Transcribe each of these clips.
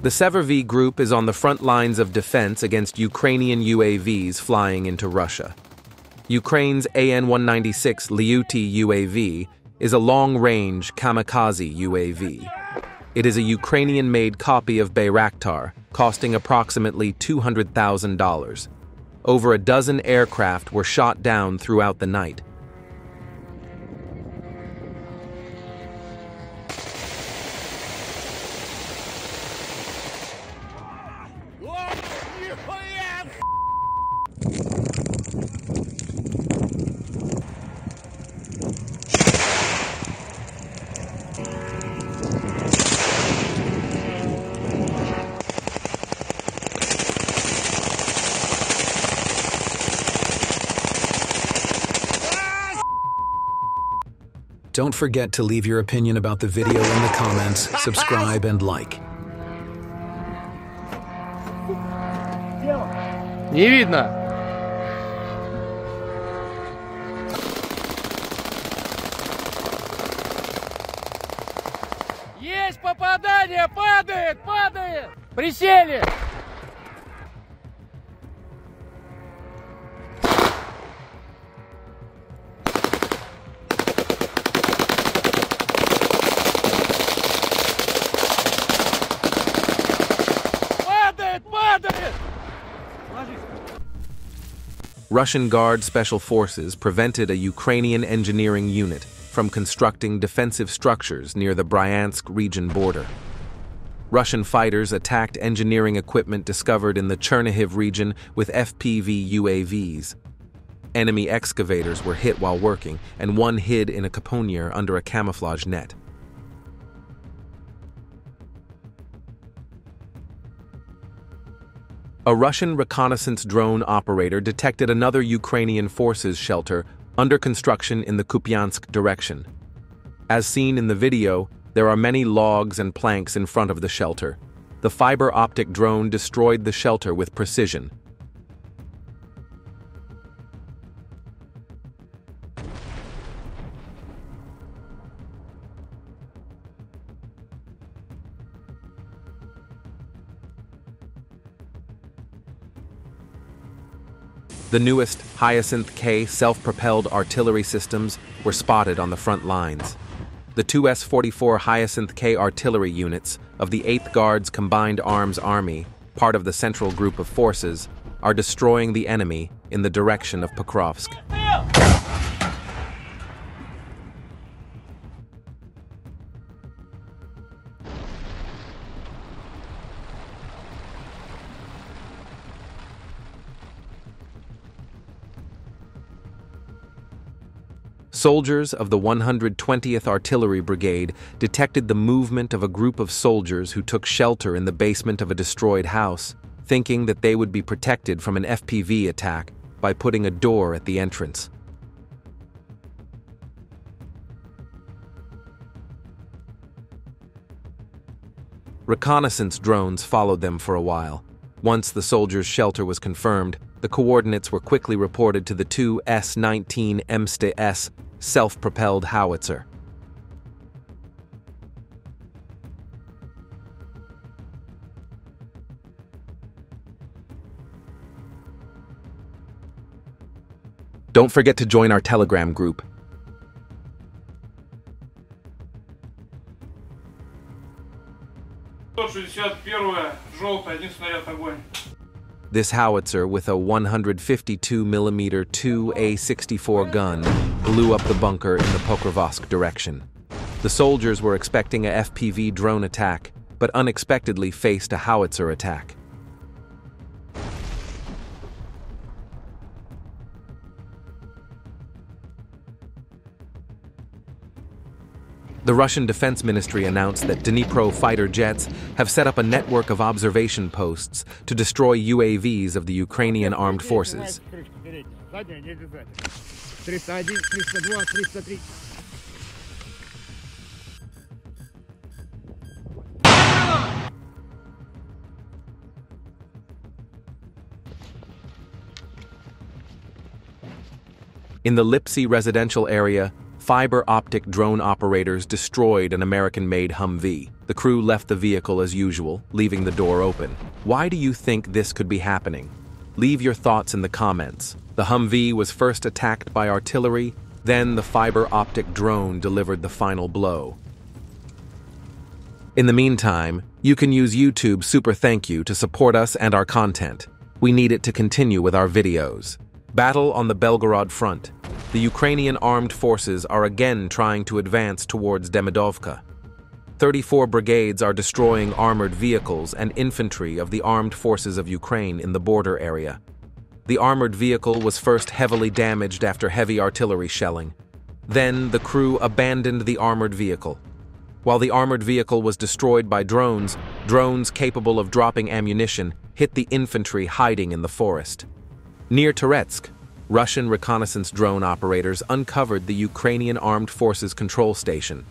The Sever-V group is on the front lines of defense against Ukrainian UAVs flying into Russia. Ukraine's AN-196 Lyuty UAV is a long-range kamikaze UAV. It is a Ukrainian-made copy of Bayraktar, costing approximately $200,000. Over a dozen aircraft were shot down throughout the night. Don't forget to leave your opinion about the video in the comments, subscribe, and like. Не видно. Есть попадание! Падает! Падает! Присели! Russian Guard Special Forces prevented a Ukrainian engineering unit from constructing defensive structures near the Bryansk region border. Russian fighters attacked engineering equipment discovered in the Chernihiv region with FPV UAVs. Enemy excavators were hit while working, and one hid in a caponier under a camouflage net. A Russian reconnaissance drone operator detected another Ukrainian forces shelter under construction in the Kupiansk direction. As seen in the video, there are many logs and planks in front of the shelter. The fiber optic drone destroyed the shelter with precision. The newest Hyacinth K self-propelled artillery systems were spotted on the front lines. The two S-44 Hyacinth K artillery units of the 8th Guards Combined Arms Army, part of the Central Group of Forces, are destroying the enemy in the direction of Pokrovsk. Soldiers of the 120th Artillery Brigade detected the movement of a group of soldiers who took shelter in the basement of a destroyed house, thinking that they would be protected from an FPV attack by putting a door at the entrance. Reconnaissance drones followed them for a while. Once the soldiers' shelter was confirmed, the coordinates were quickly reported to the two S-19M S self-propelled howitzer. Don't forget to join our Telegram group. This howitzer, with a 152mm 2A64 gun, blew up the bunker in the Pokrovsk direction. The soldiers were expecting a FPV drone attack, but unexpectedly faced a howitzer attack. The Russian Defense Ministry announced that Dnipro fighter jets have set up a network of observation posts to destroy UAVs of the Ukrainian armed forces. In the Lipsy residential area, fiber optic drone operators destroyed an American-made Humvee. The crew left the vehicle as usual, leaving the door open. Why do you think this could be happening? Leave your thoughts in the comments. The Humvee was first attacked by artillery, then the fiber optic drone delivered the final blow. In the meantime, you can use YouTube Super Thank You to support us and our content. We need it to continue with our videos. Battle on the Belgorod front. The Ukrainian armed forces are again trying to advance towards Demidovka. 34 brigades are destroying armored vehicles and infantry of the armed forces of Ukraine in the border area. The armored vehicle was first heavily damaged after heavy artillery shelling. Then the crew abandoned the armored vehicle. While the armored vehicle was destroyed by drones capable of dropping ammunition hit the infantry hiding in the forest. Near Toretsk, Russian reconnaissance drone operators uncovered the Ukrainian Armed Forces control station.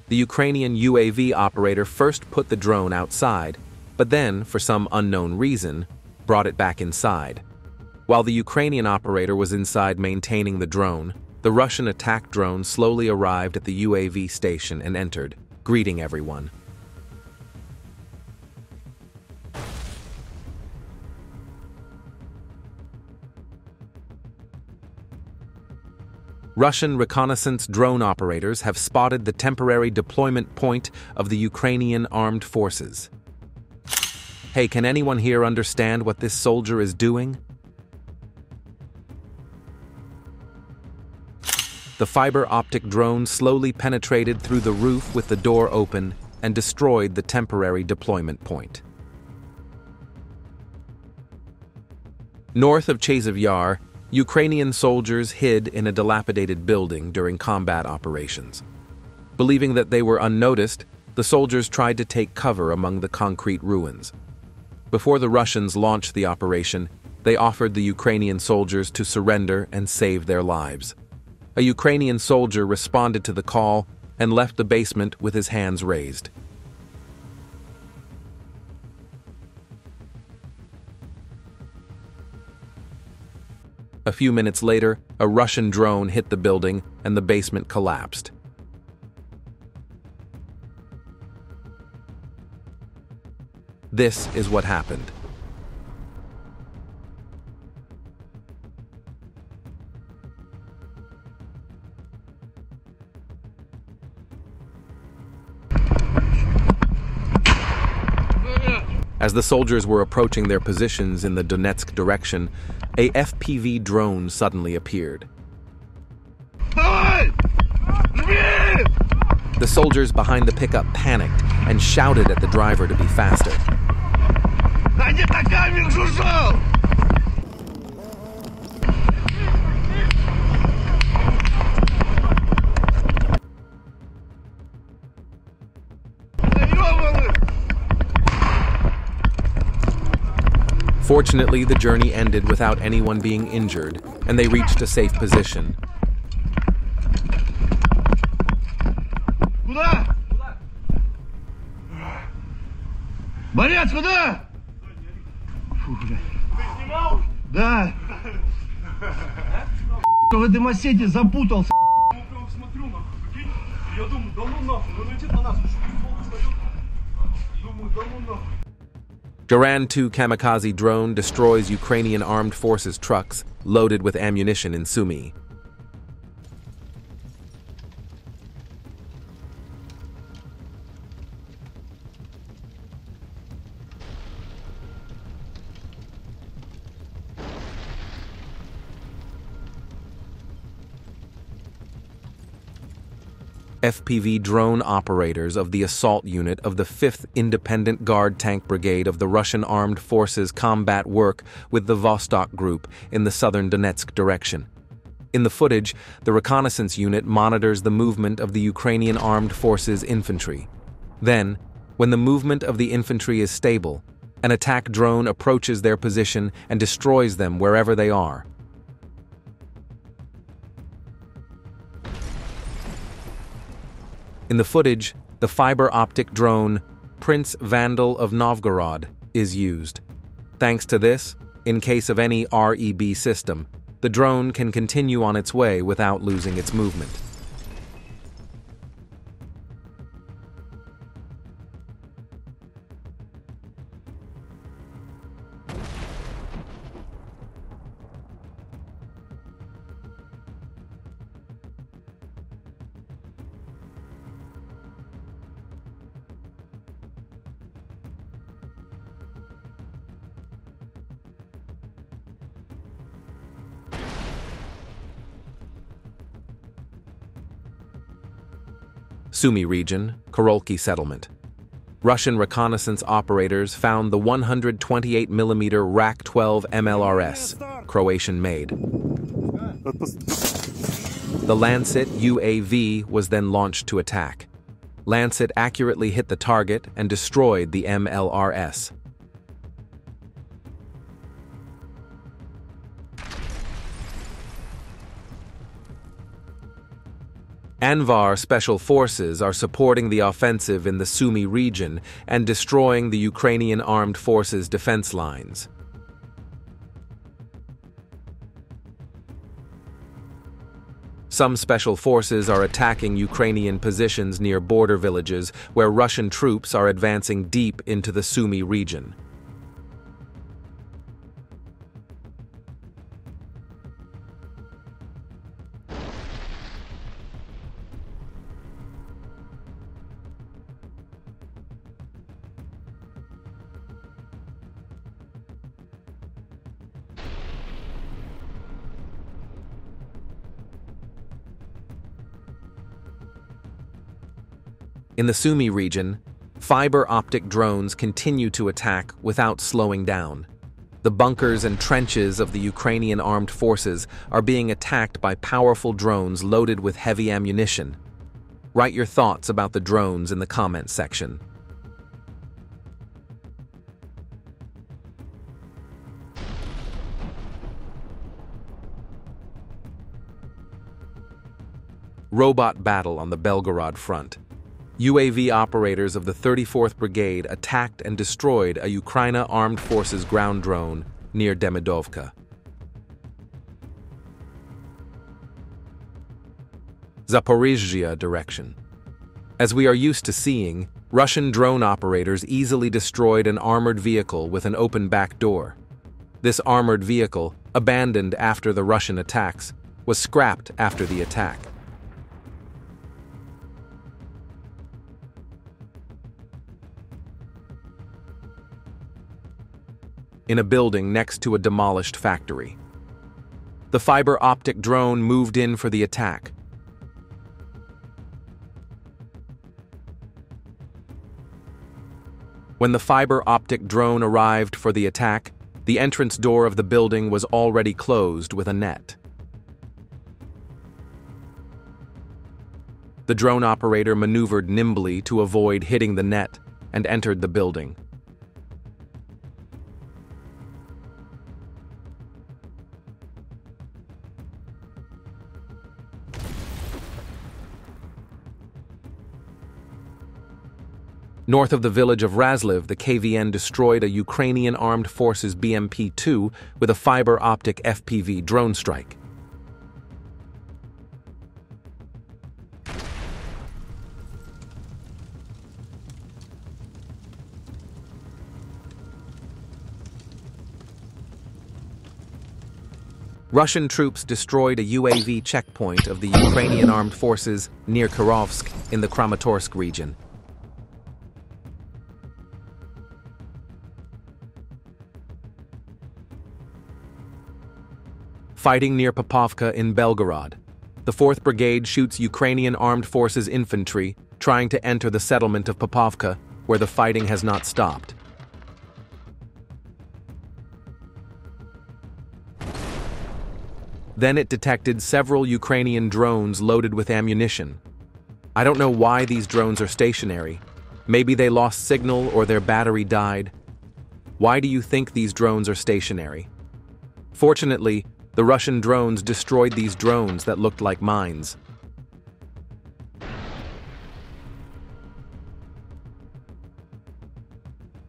The Ukrainian UAV operator first put the drone outside, but then, for some unknown reason, brought it back inside. While the Ukrainian operator was inside maintaining the drone, the Russian attack drone slowly arrived at the UAV station and entered, greeting everyone. Russian reconnaissance drone operators have spotted the temporary deployment point of the Ukrainian armed forces. Hey, can anyone here understand what this soldier is doing? The fiber optic drone slowly penetrated through the roof with the door open and destroyed the temporary deployment point. North of Chasiv Yar, Ukrainian soldiers hid in a dilapidated building during combat operations. Believing that they were unnoticed, the soldiers tried to take cover among the concrete ruins. Before the Russians launched the operation, they offered the Ukrainian soldiers to surrender and save their lives. A Ukrainian soldier responded to the call and left the basement with his hands raised. A few minutes later, a Russian drone hit the building and the basement collapsed. This is what happened. As the soldiers were approaching their positions in the Donetsk direction, a FPV drone suddenly appeared. The soldiers behind the pickup panicked and shouted at the driver to be faster. Fortunately, the journey ended without anyone being injured, and they reached a safe position. Борец, куда? Да. В этой массете запутался. Смотрю, нахуй, я думаю, да ну нахуй, ну летит на нас, думаю, да ну нахуй. Garan 2 kamikaze drone destroys Ukrainian armed forces trucks loaded with ammunition in Sumy. FPV drone operators of the assault unit of the 5th Independent Guard Tank Brigade of the Russian Armed Forces combat work with the Vostok Group in the southern Donetsk direction. In the footage, the reconnaissance unit monitors the movement of the Ukrainian Armed Forces infantry. Then, when the movement of the infantry is stable, an attack drone approaches their position and destroys them wherever they are. In the footage, the fiber optic drone, Prince Vandal of Novgorod, is used. Thanks to this, in case of any REB system, the drone can continue on its way without losing its movement. Sumy region, Korolki settlement. Russian reconnaissance operators found the 128mm Rak-12 MLRS, Croatian-made. The Lancet UAV was then launched to attack. Lancet accurately hit the target and destroyed the MLRS. Anvar Special Forces are supporting the offensive in the Sumy region and destroying the Ukrainian Armed Forces defense lines. Some special forces are attacking Ukrainian positions near border villages where Russian troops are advancing deep into the Sumy region. In the Sumy region, fiber optic drones continue to attack without slowing down. The bunkers and trenches of the Ukrainian armed forces are being attacked by powerful drones loaded with heavy ammunition. Write your thoughts about the drones in the comment section. Robot battle on the Belgorod front. UAV operators of the 34th Brigade attacked and destroyed a Ukraine Armed Forces ground drone near Demidovka. Zaporizhzhia direction. As we are used to seeing, Russian drone operators easily destroyed an armored vehicle with an open back door. This armored vehicle, abandoned after the Russian attacks, was scrapped after the attack. In a building next to a demolished factory. The fiber optic drone moved in for the attack. When the fiber optic drone arrived for the attack, the entrance door of the building was already closed with a net. The drone operator maneuvered nimbly to avoid hitting the net and entered the building. North of the village of Razliv, the KVN destroyed a Ukrainian Armed Forces BMP-2 with a fiber optic FPV drone strike. Russian troops destroyed a UAV checkpoint of the Ukrainian Armed Forces near Kirovsk in the Kramatorsk region. Fighting near Popovka in Belgorod. The 4th Brigade shoots Ukrainian Armed Forces infantry trying to enter the settlement of Popovka, where the fighting has not stopped. Then it detected several Ukrainian drones loaded with ammunition. I don't know why these drones are stationary. Maybe they lost signal or their battery died. Why do you think these drones are stationary? Fortunately, the Russian drones destroyed these drones that looked like mines.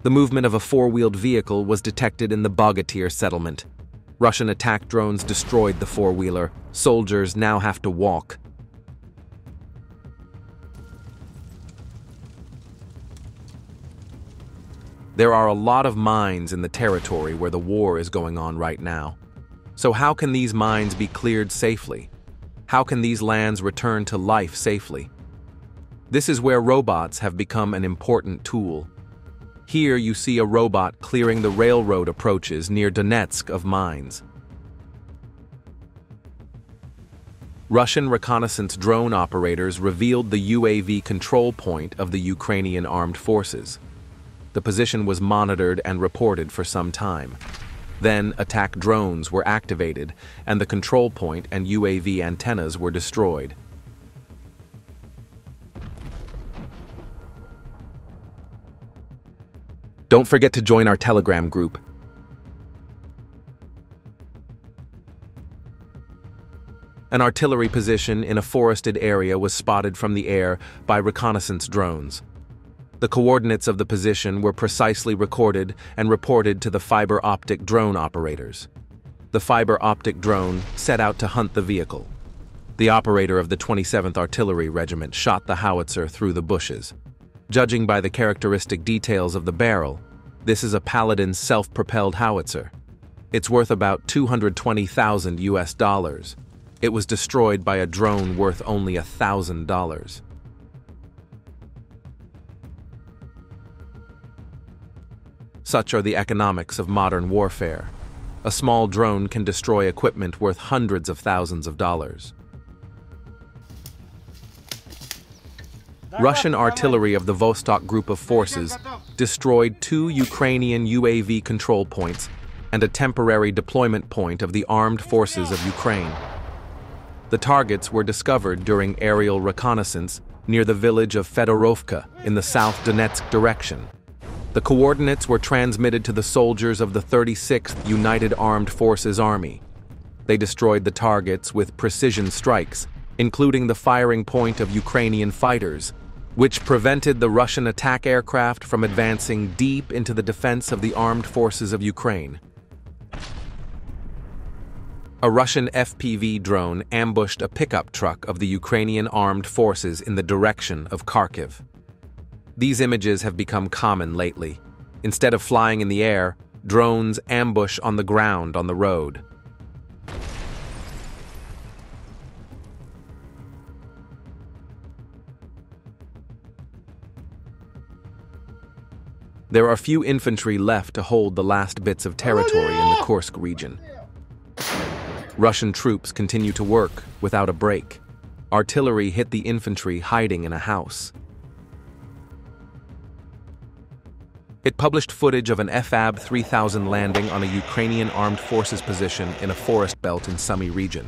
The movement of a four-wheeled vehicle was detected in the Bogatyr settlement. Russian attack drones destroyed the four-wheeler. Soldiers now have to walk. There are a lot of mines in the territory where the war is going on right now. So how can these mines be cleared safely? How can these lands return to life safely? This is where robots have become an important tool. Here you see a robot clearing the railroad approaches near Donetsk of mines. Russian reconnaissance drone operators revealed the UAV control point of the Ukrainian armed forces. The position was monitored and reported for some time. Then, attack drones were activated, and the control point and UAV antennas were destroyed. Don't forget to join our Telegram group. An artillery position in a forested area was spotted from the air by reconnaissance drones. The coordinates of the position were precisely recorded and reported to the fiber optic drone operators. The fiber optic drone set out to hunt the vehicle. The operator of the 27th Artillery Regiment shot the howitzer through the bushes. Judging by the characteristic details of the barrel, this is a Paladin self-propelled howitzer. It's worth about $220,000 US. It was destroyed by a drone worth only $1,000. Such are the economics of modern warfare. A small drone can destroy equipment worth hundreds of thousands of dollars. Russian artillery of the Vostok group of forces destroyed 2 Ukrainian UAV control points and a temporary deployment point of the armed forces of Ukraine. The targets were discovered during aerial reconnaissance near the village of Fedorovka in the South Donetsk direction. The coordinates were transmitted to the soldiers of the 36th United Armed Forces Army. They destroyed the targets with precision strikes, including the firing point of Ukrainian fighters, which prevented the Russian attack aircraft from advancing deep into the defense of the armed forces of Ukraine. A Russian FPV drone ambushed a pickup truck of the Ukrainian armed forces in the direction of Kharkiv. These images have become common lately. Instead of flying in the air, drones ambush on the ground on the road. There are few infantry left to hold the last bits of territory in the Kursk region. Russian troops continue to work without a break. Artillery hit the infantry hiding in a house. It published footage of an FAB 3000 landing on a Ukrainian armed forces position in a forest belt in Sumy region.